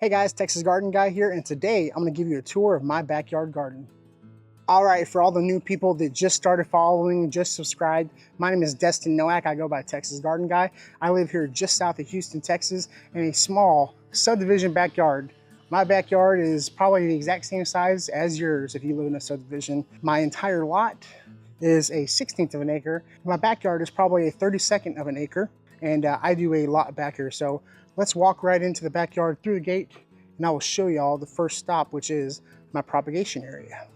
Hey guys, Texas Garden Guy here, and today I'm going to give you a tour of my backyard garden. Alright, for all the new people that just started following, just subscribed, my name is Destin Nowak. I go by Texas Garden Guy. I live here just south of Houston, Texas, in a small subdivision backyard. My backyard is probably the exact same size as yours if you live in a subdivision. My entire lot is a 1/16 of an acre. My backyard is probably a 32nd of an acre, and I do a lot back here. So let's walk right into the backyard through the gate, and I will show y'all the first stop, which is my propagation area.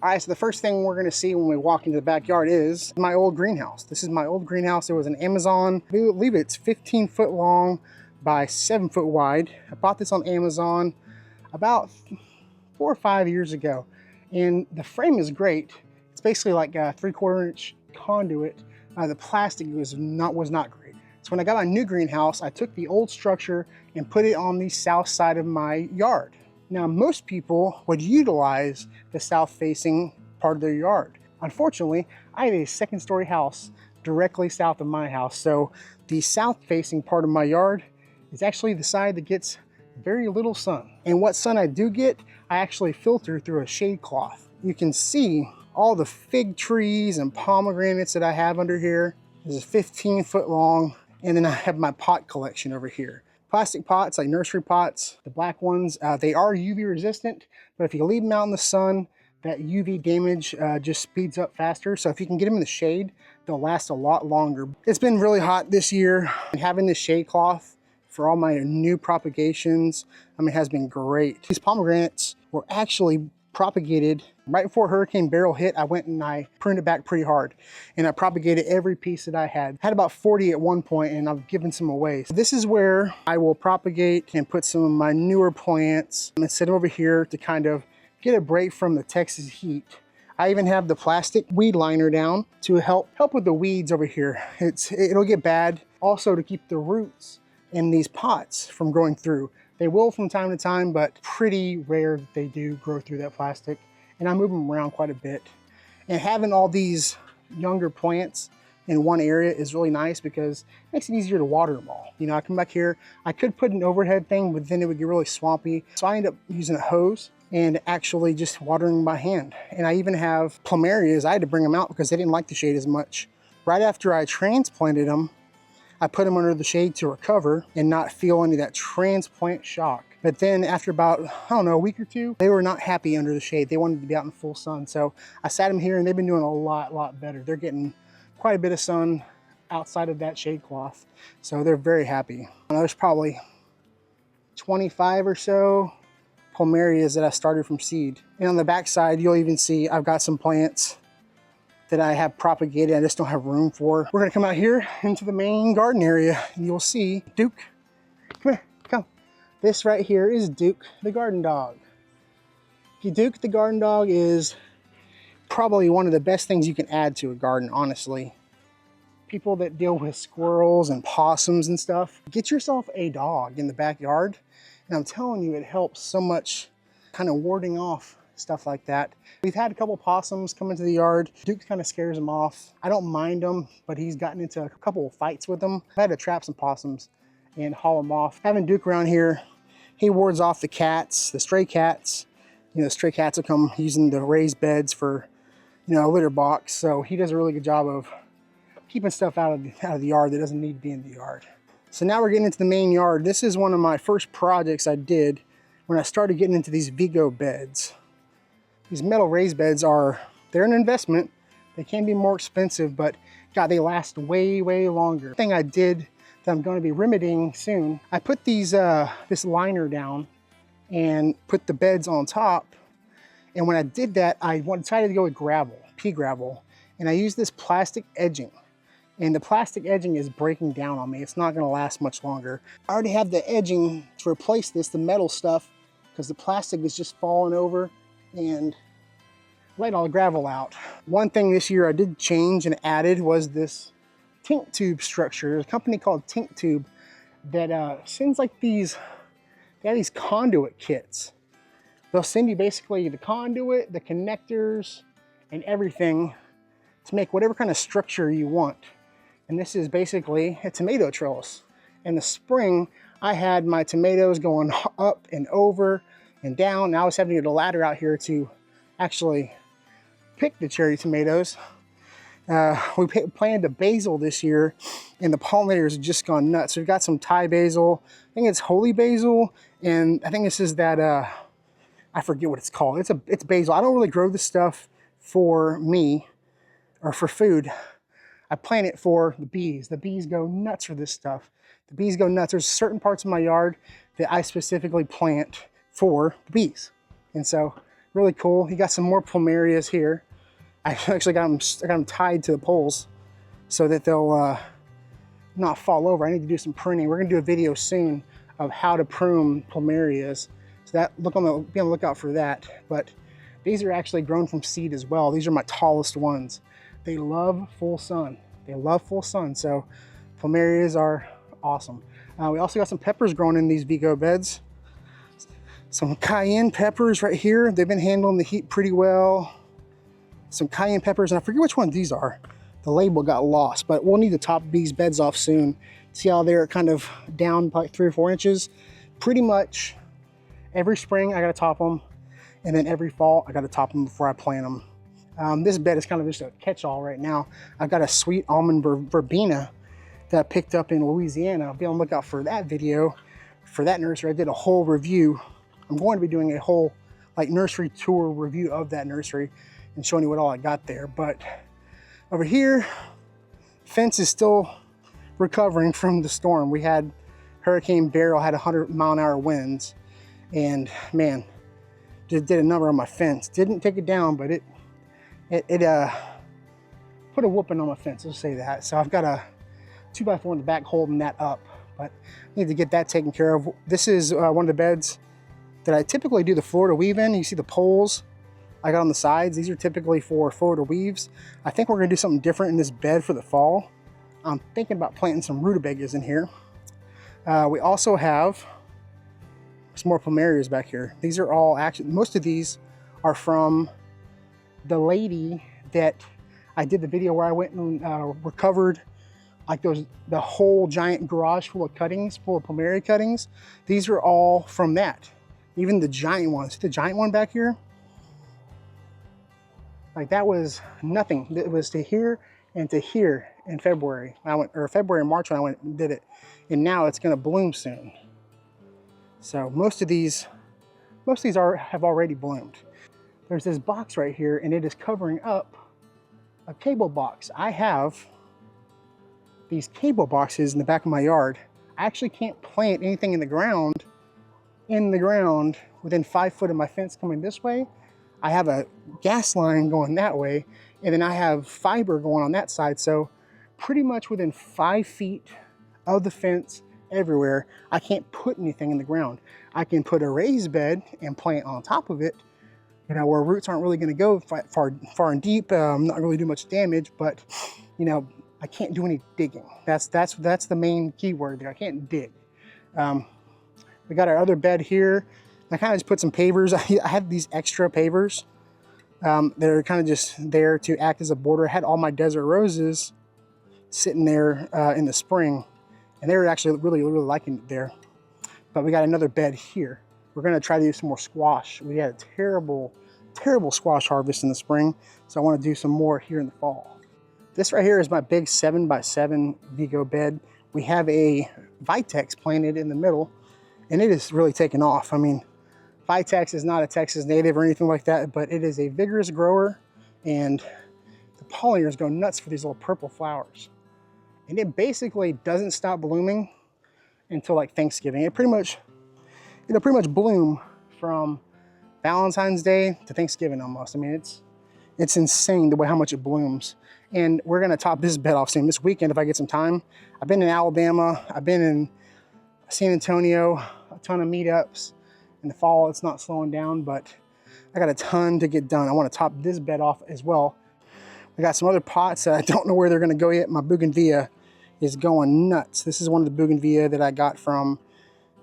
All right, so the first thing we're gonna see when we walk into the backyard is my old greenhouse. This is my old greenhouse. It was an Amazon, I believe it's 15 foot long by 7 foot wide. I bought this on Amazon about 4 or 5 years ago. And the frame is great. It's basically like a 3/4 inch conduit. The plastic was not great. So when I got my new greenhouse, I took the old structure and put it on the south side of my yard. Now, most people would utilize the south facing part of their yard. Unfortunately, I have a 2nd-story house directly south of my house. So the south facing part of my yard is actually the side that gets very little sun. And what sun I do get, I actually filter through a shade cloth. You can see all the fig trees and pomegranates that I have under here. This is 15 foot long. And then I have my pot collection over here. Plastic pots, like nursery pots, the black ones, they are UV resistant, but if you leave them out in the sun, that UV damage just speeds up faster. So if you can get them in the shade, they'll last a lot longer. It's been really hot this year, and having this shade cloth for all my new propagations, has been great. These pomegranates were actually propagated right before Hurricane Beryl hit. I went and I pruned it back pretty hard, and I propagated every piece that I had. I had about 40 at one point, and I've given some away. So this is where I will propagate and put some of my newer plants and set them over here to kind of get a break from the Texas heat. I even have the plastic weed liner down to help with the weeds over here. It'll get bad. Also to keep the roots in these pots from growing through. They will from time to time, but pretty rare that they do grow through that plastic. And I move them around quite a bit. And having all these younger plants in one area is really nice because it makes it easier to water them all. You know, I come back here, I could put an overhead thing, but then it would get really swampy. So I end up using a hose and actually just watering by hand. And I even have plumerias. I had to bring them out because they didn't like the shade as much. Right after I transplanted them, I put them under the shade to recover and not feel any of that transplant shock. But then after about, I don't know, a week or two, they were not happy under the shade. They wanted to be out in full sun. So I sat them here and they've been doing a lot better. They're getting quite a bit of sun outside of that shade cloth. So they're very happy. There's probably 25 or so plumerias that I started from seed. And on the back side, you'll even see I've got some plants that I have propagated, I just don't have room for. We're gonna come out here into the main garden area and you'll see Duke. Come here, come. This right here is Duke the garden dog. Duke the garden dog is probably one of the best things you can add to a garden, honestly. People that deal with squirrels and possums and stuff, get yourself a dog in the backyard. And I'm telling you, it helps so much kind of warding off stuff like that. We've had a couple possums come into the yard. Duke kind of scares them off. I don't mind them, but he's gotten into a couple of fights with them. I had to trap some possums and haul them off. Having Duke around here, he wards off the cats, the stray cats. You know, stray cats will come using the raised beds for, you know, a litter box. So he does a really good job of keeping stuff out of the yard that doesn't need to be in the yard. So now we're getting into the main yard. This is one of my first projects I did when I started getting into these Vigo beds. These metal raised beds they're an investment. They can be more expensive, but God, they last way longer. The thing I did that I'm going to be remedying soon, I put these this liner down and put the beds on top. And when I did that, I decided to go with gravel, pea gravel, and I used this plastic edging. And the plastic edging is breaking down on me. It's not going to last much longer. I already have the edging to replace this, the metal stuff, because the plastic is just falling over and let all the gravel out. One thing this year I did change and added was this tint tube structure. There's a company called Tint Tube that sends like they have these conduit kits. They'll send you basically the conduit, the connectors, and everything to make whatever kind of structure you want. And this is basically a tomato trellis. In the spring, I had my tomatoes going up and over and down. Now I was having to get a ladder out here to actually pick the cherry tomatoes. We planted the basil this year, and the pollinators have just gone nuts. We've got some Thai basil. I think it's holy basil, and I think this is that, I forget what it's called. It's basil. I don't really grow this stuff for me or for food. I plant it for the bees. The bees go nuts for this stuff. The bees go nuts. There's certain parts of my yard that I specifically plant for the bees. And so, really cool. You got some more plumerias here. I actually got them tied to the poles so that they'll not fall over. I need to do some pruning. We're gonna do a video soon of how to prune plumerias. So that, be on the lookout for that. But these are actually grown from seed as well. These are my tallest ones. They love full sun. They love full sun. So plumerias are awesome. We also got some peppers growing in these Vigo beds. Some cayenne peppers right here. They've been handling the heat pretty well. Some cayenne peppers, and I forget which one these are. The label got lost, but we'll need to top these beds off soon. See how they're kind of down like 3 or 4 inches. Pretty much every spring I gotta top them, and then every fall I gotta top them before I plant them. This bed is kind of just a catch-all right now. I've got a sweet almond verbena that I picked up in Louisiana. I'll be on the lookout for that video for that nursery. I did a whole review. I'm going to be doing a whole like nursery tour review of that nursery and showing you what all I got there. But over here, fence is still recovering from the storm. We had Hurricane Beryl, had 100-mile-an-hour winds, and man, just did a number on my fence. Didn't take it down, but it put a whooping on my fence, let's say that. So I've got a 2x4 in the back holding that up, but I need to get that taken care of. This is one of the beds that I typically do the Florida weave in. You see the poles I got on the sides. These are typically for Florida weaves. I think we're gonna do something different in this bed for the fall. I'm thinking about planting some rutabagas in here. We also have some more plumerias back here. These are all actually, most of these are from the lady that I did the video where I went and recovered like the whole giant garage full of cuttings, full of plumeria cuttings. These are all from that. Even the giant ones. See the giant one back here? Like that was nothing. It was to here and to here in February. February and March when I went and did it. And now it's gonna bloom soon. So most of these have already bloomed. There's this box right here and it is covering up a cable box. I have these cable boxes in the back of my yard. I actually can't plant anything in the ground within 5 foot of my fence coming this way. I have a gas line going that way, and then I have fiber going on that side. So pretty much within 5 feet of the fence everywhere, I can't put anything in the ground. I can put a raised bed and plant on top of it, you know, where roots aren't really gonna go far and deep, not really do much damage, but you know, I can't do any digging. That's the main key word there. I can't dig. We got our other bed here. I kind of just put some pavers. I had these extra pavers. They're kind of just there to act as a border. I had all my desert roses sitting there in the spring, and they were actually really liking it there. But we got another bed here. We're gonna try to do some more squash. We had a terrible squash harvest in the spring, so I want to do some more here in the fall. This right here is my big 7x7 Vigo bed. We have a vitex planted in the middle, and it is really taken off. I mean, vitex is not a Texas native or anything like that, but it is a vigorous grower, and the pollinators go nuts for these little purple flowers. And it basically doesn't stop blooming until like Thanksgiving. It'll pretty much bloom from Valentine's Day to Thanksgiving almost. I mean, it's insane the way how much it blooms. And we're gonna top this bed off soon this weekend if I get some time. I've been in Alabama, I've been in San Antonio, a ton of meetups. In the fall, it's not slowing down, but I got a ton to get done. I want to top this bed off as well. We got some other pots that I don't know where they're going to go yet. My bougainvillea is going nuts. This is one of the bougainvillea that I got from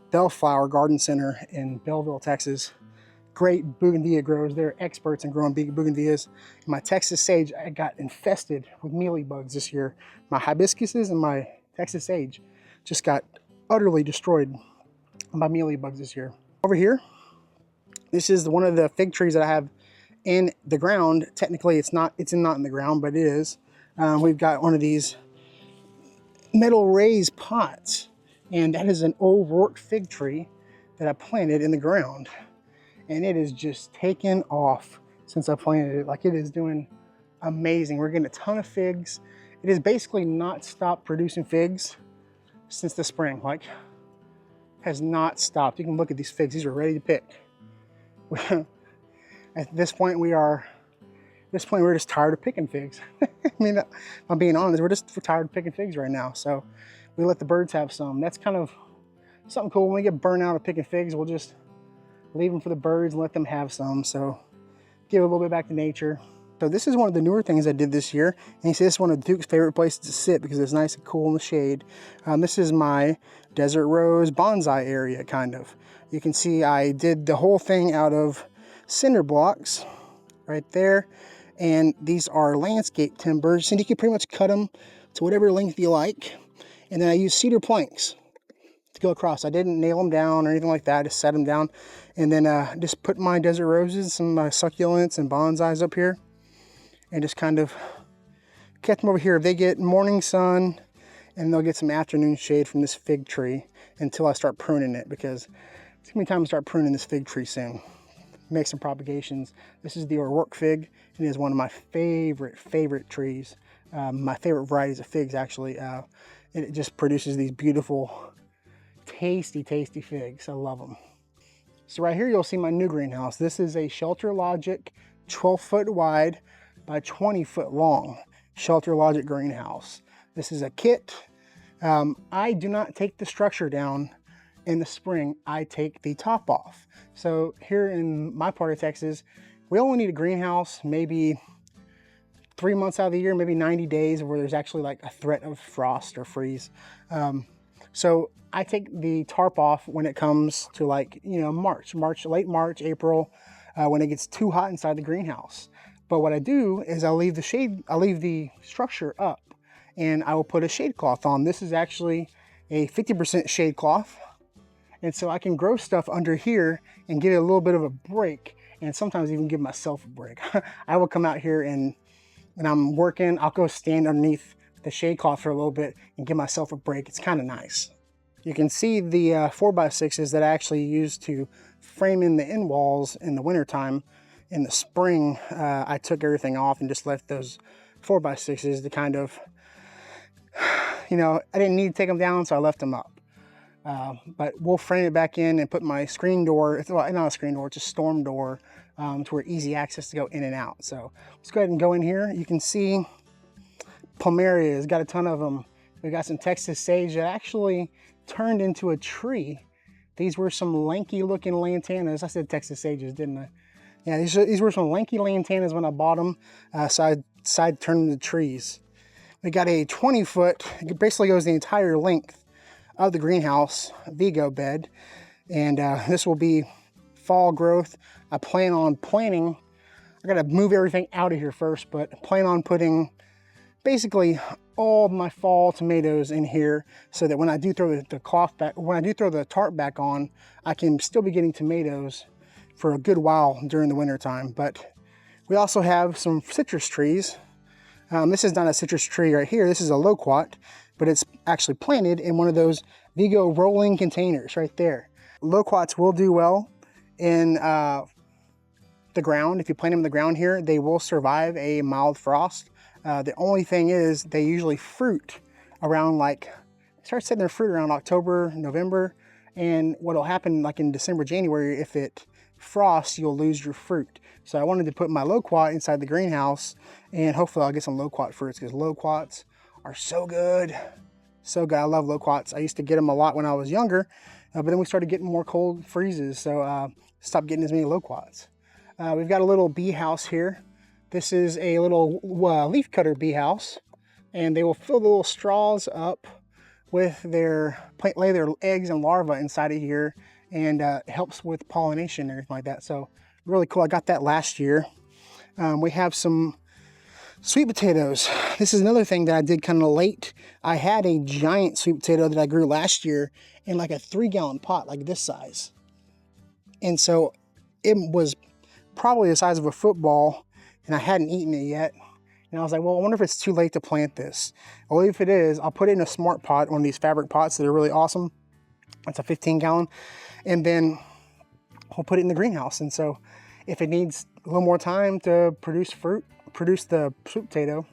Bellflower Garden Center in Belleville, Texas. Great bougainvillea growers. They're experts in growing big bougainvilleas. And my Texas sage, I got infested with mealybugs this year. My hibiscuses and my Texas sage just got utterly destroyed by mealybugs this year. Over here, this is one of the fig trees that I have in the ground. Technically, it's not in the ground, but it is. We've got one of these metal raised pots, and that is an old Rourke fig tree that I planted in the ground, and it is just taken off since I planted it. Like, it is doing amazing. We're getting a ton of figs. It has basically not stopped producing figs since the spring. Like, has not stopped. You can look at these figs. These are ready to pick. At this point, we're just tired of picking figs. I mean, if I'm being honest, we're tired of picking figs right now. So we let the birds have some. That's kind of something cool. When we get burnt out of picking figs, we'll just leave them for the birds and let them have some. So give a little bit back to nature. So this is one of the newer things I did this year. And you see, this is one of Duke's favorite places to sit because it's nice and cool in the shade. This is my desert rose bonsai area, kind of. You can see I did the whole thing out of cinder blocks right there. And these are landscape timbers, and you can pretty much cut them to whatever length you like. And then I use cedar planks to go across. I didn't nail them down or anything like that. I just set them down, and then just put my desert roses, some of my succulents and bonsais up here, and just kind of kept them over here. They get morning sun, and they'll get some afternoon shade from this fig tree until I start pruning it, because it's gonna be time to start pruning this fig tree soon. Make some propagations. This is the O'Rourke fig, and it is one of my favorite trees. My favorite varieties of figs, actually. It just produces these beautiful, tasty figs. I love them. So right here, you'll see my new greenhouse. This is a Shelter Logic 12-foot wide by 20-foot long Shelter Logic greenhouse. This is a kit. I do not take the structure down in the spring. I take the top off. So here in my part of Texas, we only need a greenhouse maybe 3 months out of the year, maybe 90 days where there's actually like a threat of frost or freeze. So I take the tarp off when it comes to, like, you know, late March, April, when it gets too hot inside the greenhouse. But what I do is I leave the structure up, and I will put a shade cloth on. This is actually a 50% shade cloth. And so I can grow stuff under here and get a little bit of a break, and sometimes even give myself a break. I will come out here and when I'm working, I'll go stand underneath the shade cloth for a little bit and give myself a break. It's kind of nice. You can see the 4x6s that I actually use to frame in the end walls in the wintertime. In the spring, I took everything off and just left those 4x6s to kind of, you know, I didn't need to take them down, so I left them up. But we'll frame it back in and put my screen door, well, not a screen door, it's a storm door, to where easy access to go in and out. So let's go ahead and go in here. You can see plumerias, got a ton of them. We got some Texas sage that actually turned into a tree. These were some lanky looking lantanas. I said Texas sages, didn't I? Yeah, these were some lanky lantanas when I bought them. So I decided to turn them into trees. We got a 20-foot, it basically goes the entire length of the greenhouse Vigo bed, and this will be fall growth. I plan on planting, I gotta move everything out of here first, but I plan on putting basically all my fall tomatoes in here, so that when I do throw the cloth back, when I do throw the tarp back on, I can still be getting tomatoes for a good while during the winter time. But we also have some citrus trees. This is not a citrus tree right here, this is a loquat, but it's actually planted in one of those Vigo rolling containers right there. Loquats will do well in the ground. If you plant them in the ground here, they will survive a mild frost. The only thing is they usually fruit around, like, start setting their fruit around October, November, and what'll happen like in December, January, if it frosts, you'll lose your fruit. So I wanted to put my loquat inside the greenhouse, and hopefully I'll get some loquat fruits, because loquats are so good. So good. I love loquats. I used to get them a lot when I was younger, but then we started getting more cold freezes, so stopped getting as many loquats. We've got a little bee house here. This is a little leaf cutter bee house, and they will fill the little straws up with lay their eggs and larvae inside of here, and it helps with pollination and everything like that. So really cool. I got that last year. We have some Sweet potatoes. This is another thing that I did kind of late. I had a giant sweet potato that I grew last year in like a 3-gallon pot, like this size. And so it was probably the size of a football, and I hadn't eaten it yet. And I was like, well, I wonder if it's too late to plant this. Well, if it is, I'll put it in a smart pot, one of these fabric pots that are really awesome. It's a 15-gallon. And then we'll put it in the greenhouse. And so if it needs a little more time to produce the sweet potato,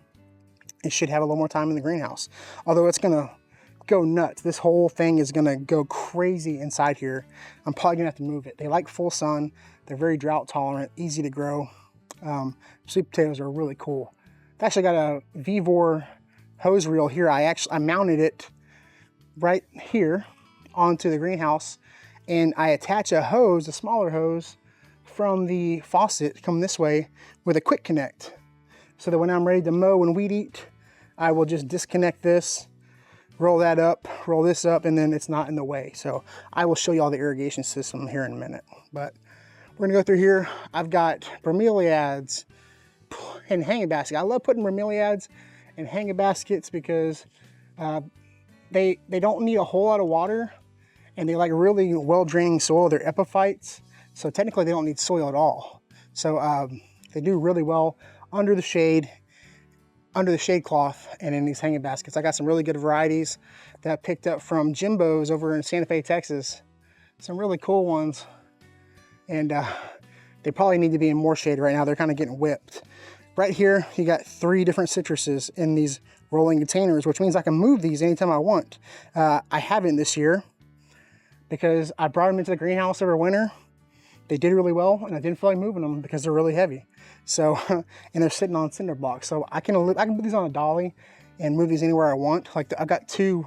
it should have a little more time in the greenhouse. Although it's gonna go nuts. This whole thing is gonna go crazy inside here. I'm probably gonna have to move it. They like full sun. They're very drought tolerant, easy to grow. Sweet potatoes are really cool. I've actually got a Vigorous hose reel here. I mounted it right here onto the greenhouse, and I attach a hose, a smaller hose, from the faucet come this way with a quick connect, so that when I'm ready to mow and weed eat, I will just disconnect this, roll that up, roll this up, and then it's not in the way. So I will show you all the irrigation system here in a minute. But we're gonna go through here. I've got bromeliads and hanging baskets. I love putting bromeliads in hanging baskets because they don't need a whole lot of water, and they like really well draining soil. They're epiphytes, so technically they don't need soil at all. So they do really well under the shade cloth and in these hanging baskets. I got some really good varieties that I picked up from Jimbo's over in Santa Fe, Texas. Some really cool ones, and they probably need to be in more shade right now. They're kind of getting whipped. Right here, you got 3 different citruses in these rolling containers, which means I can move these anytime I want. I haven't this year because I brought them into the greenhouse over winter. They did really well, and I didn't feel like moving them because they're really heavy. So, and they're sitting on cinder blocks. So I can put these on a dolly and move these anywhere I want. Like I've got 2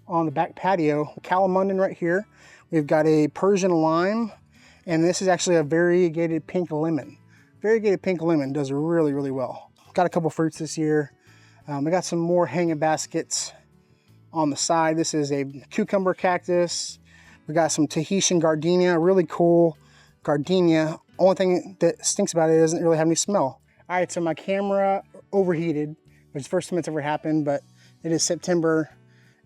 on the back patio, Calamunden right here. We've got a Persian lime, and this is actually a variegated pink lemon. Variegated pink lemon does really, really well. Got a couple fruits this year. I got some more hanging baskets on the side. This is a cucumber cactus. We got some Tahitian gardenia, really cool gardenia. Only thing that stinks about it doesn't really have any smell. All right, so my camera overheated, which is the first time it's ever happened, but it is September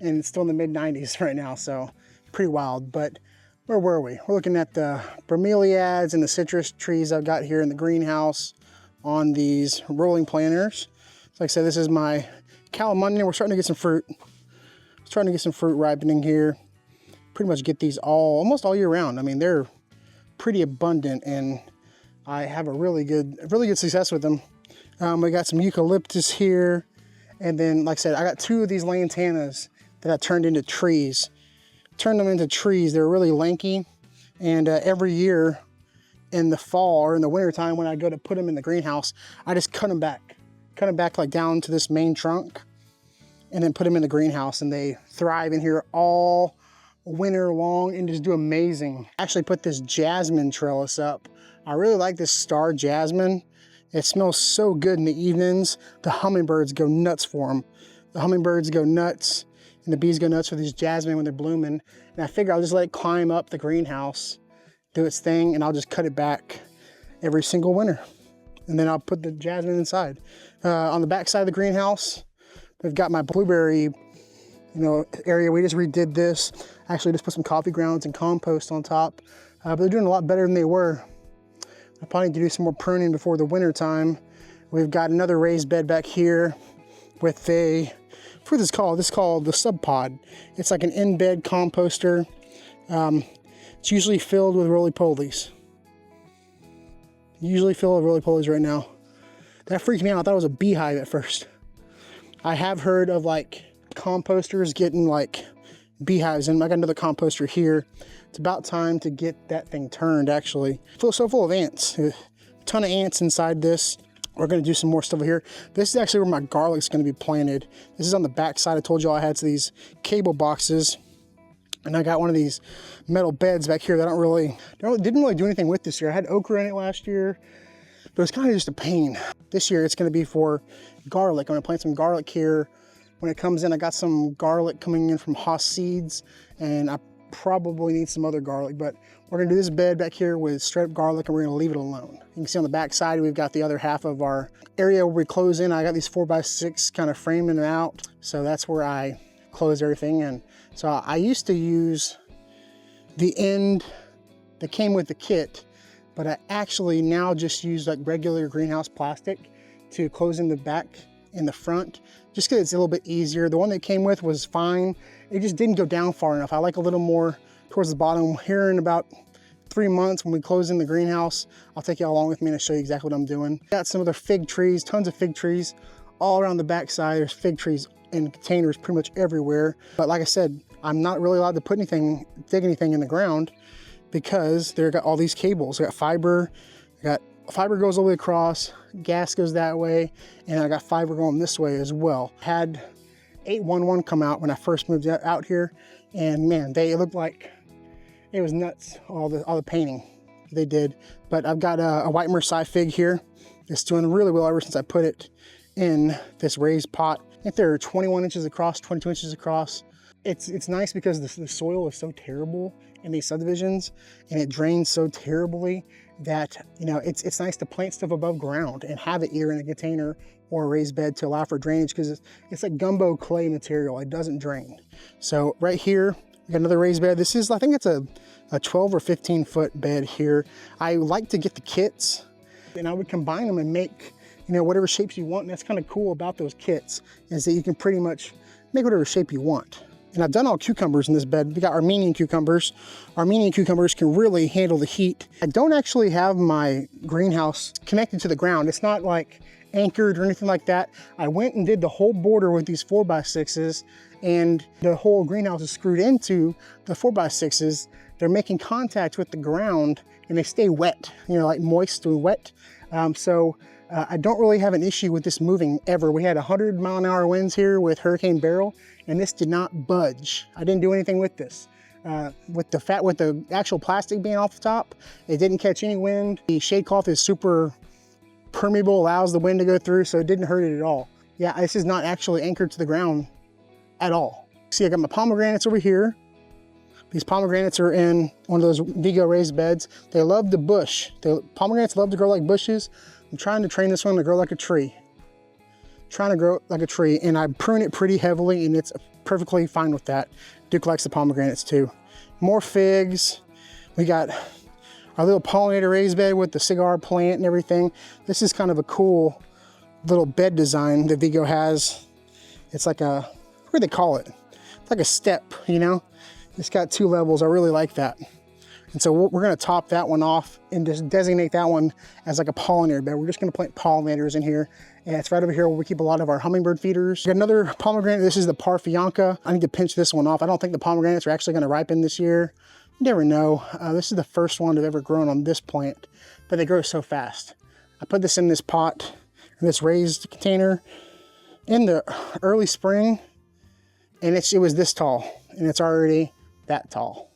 and it's still in the mid-90s right now, so pretty wild. But where were we? We're looking at the bromeliads and the citrus trees I've got here in the greenhouse on these rolling planters. So like I said, this is my Calamunden. We're starting to get some fruit. Starting to get some fruit ripening here. Pretty much get these almost all year round. I mean, they're pretty abundant, and I have a really good success with them. We got some eucalyptus here, and then like I said, I got 2 of these lantanas that I turned into trees. Turned them into trees. They're really lanky, and every year in the fall or in the winter time when I go to put them in the greenhouse, I just cut them back like down to this main trunk, and then put them in the greenhouse, and they thrive in here all winter long and just do amazing. I actually put this jasmine trellis up. I really like this star jasmine. It smells so good in the evenings. The hummingbirds go nuts for them. The hummingbirds go nuts, and the bees go nuts for these jasmine when they're blooming. And I figure I'll just let it climb up the greenhouse, do its thing, and I'll just cut it back every single winter. And then I'll put the jasmine inside. On the back side of the greenhouse, we've got my blueberry area. We just redid this. Actually just put some coffee grounds and compost on top. But they're doing a lot better than they were. I probably need to do some more pruning before the winter time. We've got another raised bed back here with a fruit this is called the Sub Pod. It's like an in-bed composter. It's usually filled with roly-polies. Usually filled with roly-polies right now. That freaked me out. I thought it was a beehive at first. I have heard of like composters getting like beehives in. I got another composter here. It's about time to get that thing turned, actually. So full of ants. A ton of ants inside this. We're gonna do some more stuff here. This is actually where my garlic's gonna be planted. This is on the back side. I told you I had these cable boxes, and I got one of these metal beds back here that didn't really do anything with this year. I had okra in it last year, but it's kind of just a pain. This year it's gonna be for garlic. I'm gonna plant some garlic here. When it comes in, I got some garlic coming in from Haas Seeds, and I probably need some other garlic, but we're gonna do this bed back here with straight up garlic and we're gonna leave it alone. You can see on the back side, we've got the other half of our area where we close in. I got these 4x6 kind of framing it out. So that's where I close everything in. So I used to use the end that came with the kit, but I actually now just use like regular greenhouse plastic to close in the back and the front, just because it's a little bit easier. The one that came with was fine. It just didn't go down far enough. I like a little more towards the bottom. Here in about 3 months when we close in the greenhouse, I'll take you all along with me and show you exactly what I'm doing. Got some other fig trees, tons of fig trees all around the back side. There's fig trees in containers pretty much everywhere. But like I said, I'm not really allowed to put anything, dig anything in the ground because they've got all these cables. I got fiber, fiber goes all the way across, gas goes that way, and I got fiber going this way as well. Had 811 come out when I first moved out here, and man, it looked like it was nuts, all the painting they did. But I've got a white Marseille fig here. It's doing really well ever since I put it in this raised pot. I think they're 21 inches across, 22 inches across. It's nice because the soil is so terrible in these subdivisions and it drains so terribly that, you know, it's nice to plant stuff above ground and have it either in a container or a raised bed to allow for drainage, because it's like gumbo clay material. It doesn't drain. So right here, we got another raised bed. This is, I think it's a 12 or 15 foot bed here. I like to get the kits and I would combine them and make, you know, whatever shapes you want. And that's kind of cool about those kits, is that you can pretty much make whatever shape you want. And I've done all cucumbers in this bed. We got Armenian cucumbers. Armenian cucumbers can really handle the heat. I don't actually have my greenhouse connected to the ground. It's not like anchored or anything like that. I went and did the whole border with these 4x6s, and the whole greenhouse is screwed into the 4x6s. They're making contact with the ground and they stay wet, you know, like moist and wet. I don't really have an issue with this moving ever. We had 100-mile-an-hour winds here with Hurricane Beryl, and this did not budge. I didn't do anything with this. With the actual plastic being off the top, it didn't catch any wind. The shade cloth is super permeable, allows the wind to go through, so it didn't hurt it at all. Yeah, this is not actually anchored to the ground at all. See, I got my pomegranates over here. These pomegranates are in one of those Vigo raised beds. They love the bush. Pomegranates love to grow like bushes. I'm trying to train this one to grow like a tree. Trying to grow like a tree, and I prune it pretty heavily, and it's perfectly fine with that. Duke likes the pomegranates too. More figs. We got our little pollinator raised bed with the cigar plant and everything. This is kind of a cool little bed design that Vigo has. It's like a, what do they call it? It's like a step, you know? It's got 2 levels. I really like that. And so we're gonna top that one off and just designate that one as like a pollinator bed. We're just gonna plant pollinators in here. And it's right over here where we keep a lot of our hummingbird feeders. We got another pomegranate. This is the Parfianca. I need to pinch this one off. I don't think the pomegranates are actually gonna ripen this year. You never know. This is the first one to have ever grown on this plant, but they grow so fast. I put this in this pot, in this raised container in the early spring, and it was this tall, and it's already that tall.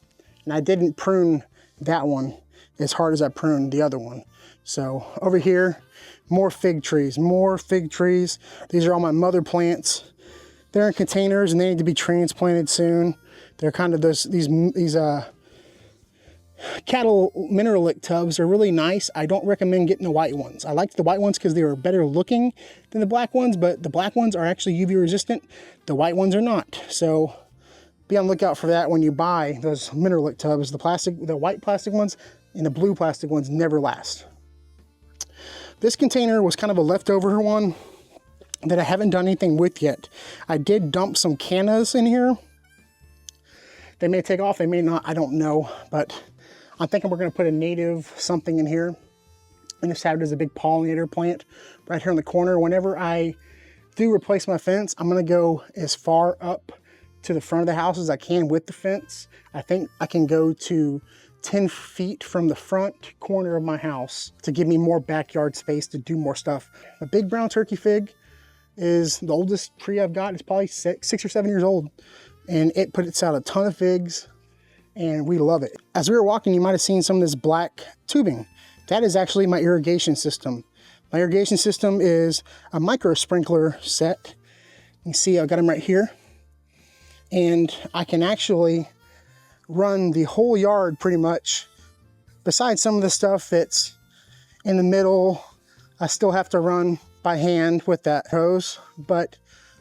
And I didn't prune that one as hard as I pruned the other one. So over here, more fig trees, more fig trees. These are all my mother plants. They're in containers and they need to be transplanted soon. They're kind of these cattle mineralic tubs are really nice. I don't recommend getting the white ones. I liked the white ones because they were better looking than the black ones, but the black ones are actually UV resistant. The white ones are not. So be on the lookout for that when you buy those mineralic tubs. The white plastic ones and the blue plastic ones never last. This container was kind of a leftover one that I haven't done anything with yet. I did dump some cannas in here. They may take off, they may not, I don't know, but I'm thinking we're gonna put a native something in here and just have it as a big pollinator plant right here in the corner. Whenever I do replace my fence, I'm gonna go as far up to the front of the house as I can with the fence. I think I can go to 10 feet from the front corner of my house to give me more backyard space to do more stuff. A big brown turkey fig is the oldest tree I've got. It's probably 6 or 7 years old, and it puts out a ton of figs, and we love it. As we were walking, you might have seen some of this black tubing. That is actually my irrigation system. My irrigation system is a micro sprinkler set. You can see I've got them right here. And I can actually run the whole yard pretty much. Besides some of the stuff that's in the middle, I still have to run by hand with that hose, but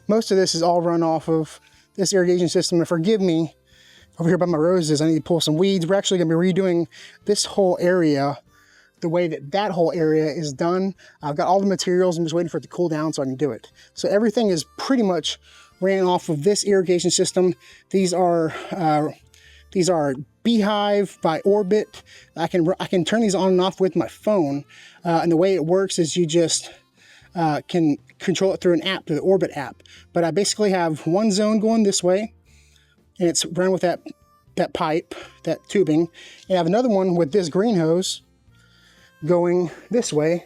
most of this is all run off of this irrigation system. And forgive me, over here by my roses, I need to pull some weeds. We're actually gonna be redoing this whole area the way that that whole area is done. I've got all the materials, I'm just waiting for it to cool down so I can do it. So everything is pretty much ran off of this irrigation system. These are Beehive by Orbit. I can turn these on and off with my phone. And the way it works is you just can control it through an app, through the Orbit app. But I basically have one zone going this way, and it's run with that pipe, that tubing. And I have another one with this green hose going this way.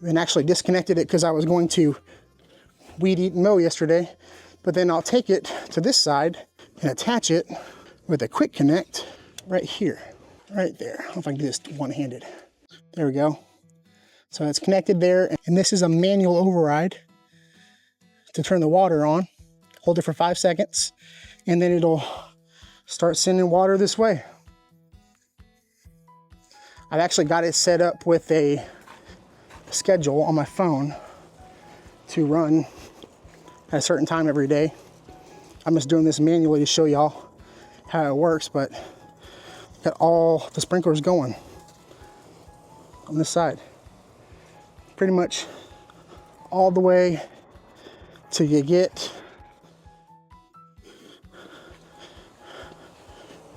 And actually disconnected it because I was going to weed eat and mow yesterday. But then I'll take it to this side and attach it with a quick connect right here, right there. I don't know if I can do this one-handed. There we go. So it's connected there, and this is a manual override to turn the water on. Hold it for 5 seconds, and then it'll start sending water this way. I've actually got it set up with a schedule on my phone to run at a certain time every day. I'm just doing this manually to show y'all how it works, but got all the sprinklers going on this side. Pretty much all the way till you get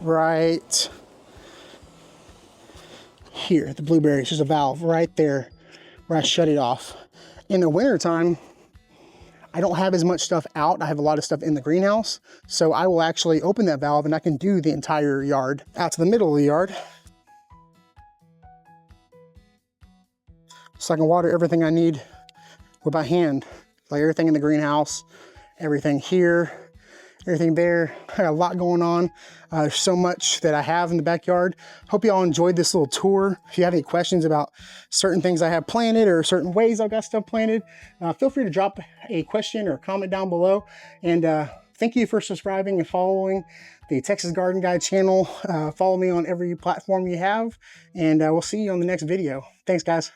right here, the blueberries. There's a valve right there where I shut it off. In the wintertime, I don't have as much stuff out. I have a lot of stuff in the greenhouse. So I will actually open that valve and I can do the entire yard out to the middle of the yard. So I can water everything I need with my hand. Like everything in the greenhouse, everything here, everything there. I got a lot going on. There's so much that I have in the backyard. Hope you all enjoyed this little tour. If you have any questions about certain things I have planted or certain ways I've got stuff planted, feel free to drop a question or comment down below. And thank you for subscribing and following the Texas Garden Guide channel. Follow me on every platform you have, and we'll see you on the next video. Thanks, guys.